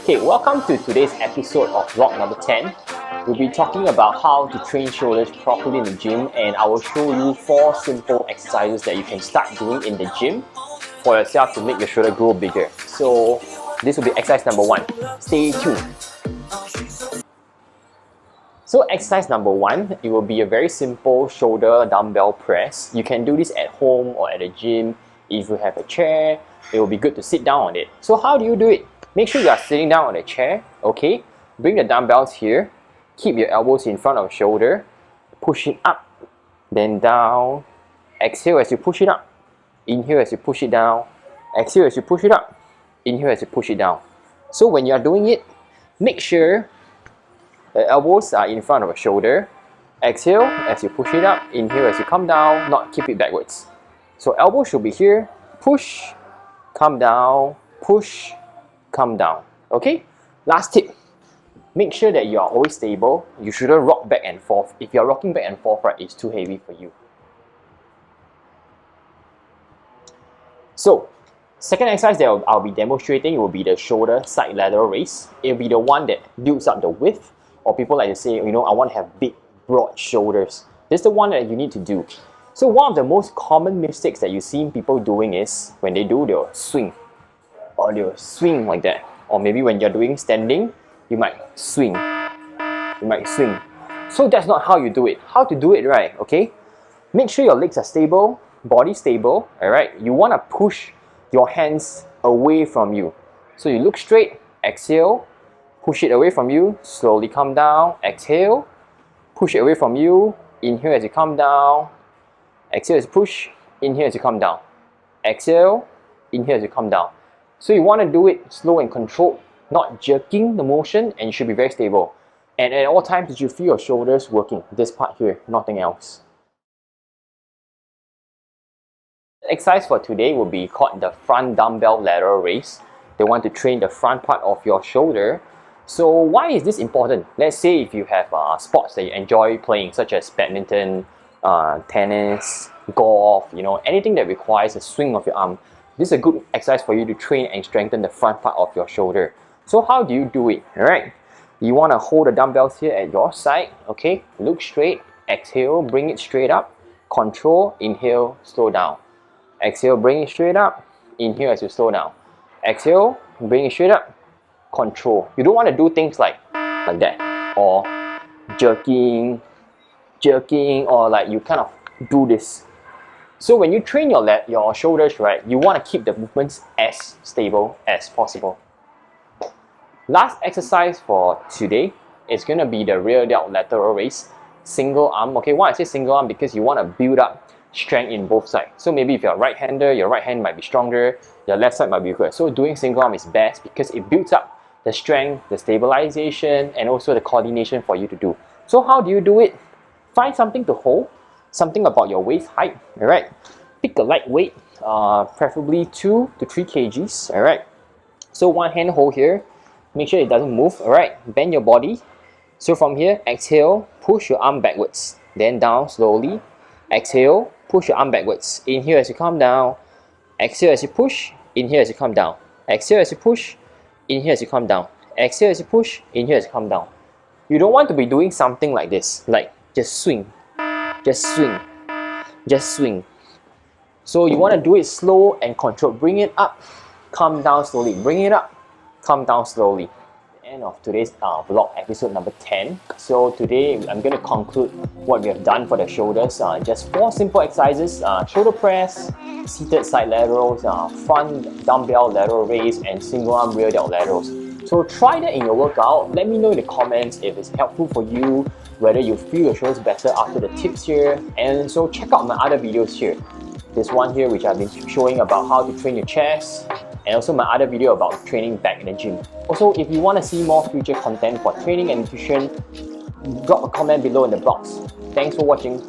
Okay, welcome to today's episode of vlog number 10. We'll be talking about how to train shoulders properly in the gym, and I will show you 4 simple exercises that you can start doing in the gym for yourself to make your shoulder grow bigger. So this will be exercise number 1. Stay tuned. So exercise number 1, it will be a very simple shoulder dumbbell press. You can do this at home or at the gym. If you have a chair, it will be good to sit down on it. So how do you do it? Make sure you are sitting down on a chair, okay? Bring the dumbbells here. Keep your elbows in front of your shoulder. Push it up, then down. Exhale as you push it up. Inhale as you push it down. Exhale as you push it up. Inhale as you push it down. So when you are doing it, make sure the elbows are in front of your shoulder. Exhale as you push it up. Inhale as you come down, not keep it backwards. So elbows should be here. Push, come down, push, come down. Okay? Last tip. Make sure that you are always stable. You shouldn't rock back and forth. If you are rocking back and forth, right, it's too heavy for you. So, second exercise that I'll be demonstrating will be the shoulder side lateral raise. It will be the one that builds up the width, or people like to say, you know, I want to have big, broad shoulders. This is the one that you need to do. So one of the most common mistakes that you see people doing is when they do, they'll swing. Or they'll swing like that. Or maybe when you're doing standing, you might swing. You might swing. So that's not how you do it. How to do it right, okay? Make sure your legs are stable, body stable, alright? You want to push your hands away from you. So you look straight, exhale, push it away from you, slowly come down, exhale, push it away from you, inhale as you come down, exhale as you push, inhale as you come down, exhale, inhale as you come down. So you want to do it slow and controlled, not jerking the motion, and you should be very stable. And at all times, you should feel your shoulders working, this part here, nothing else. The exercise for today will be called the front dumbbell lateral raise. They want to train the front part of your shoulder. So why is this important? Let's say if you have sports that you enjoy playing, such as badminton, tennis, golf, you know, anything that requires a swing of your arm. This is a good exercise for you to train and strengthen the front part of your shoulder. So how do you do it? Alright, you want to hold the dumbbells here at your side, okay? Look straight, exhale, bring it straight up, control, inhale, slow down. Exhale, bring it straight up, inhale as you slow down. Exhale, bring it straight up, control. You don't want to do things like that, or jerking, or like you kind of do this. So when you train your shoulders, right, you want to keep the movements as stable as possible. Last exercise for today is going to be the rear delt lateral raise, single arm. Okay, why I say single arm? Because you want to build up strength in both sides. So maybe if you're a right-hander, your right hand might be stronger, your left side might be weaker. So doing single arm is best because it builds up the strength, the stabilization, and also the coordination for you to do. So how do you do it? Find something to hold, something about your waist height, alright? Pick a light weight, preferably 2 to 3 kgs, alright? So one hand hold here, make sure it doesn't move, alright? Bend your body. So from here, exhale, push your arm backwards, then down slowly. Exhale, push your arm backwards. Inhale as you come down, exhale as you push, inhale as you come down. Exhale as you push, inhale as you come down. Exhale as you push, inhale as you come down. You don't want to be doing something like this, like just swing. Just swing, just swing. So you want to do it slow and controlled. Bring it up, come down slowly. Bring it up, come down slowly. The end of today's vlog episode number 10. So today I'm going to conclude what we have done for the shoulders. Just 4 simple exercises: shoulder press, seated side laterals, front dumbbell lateral raise, and single arm rear delt laterals. So try that in your workout. Let me know in the comments if it's helpful for you, whether you feel your shoulders better after the tips here. And so check out my other videos here. This one here, which I've been showing about how to train your chest, and also my other video about training back in the gym. Also, if you want to see more future content for training and nutrition, drop a comment below in the box. Thanks for watching.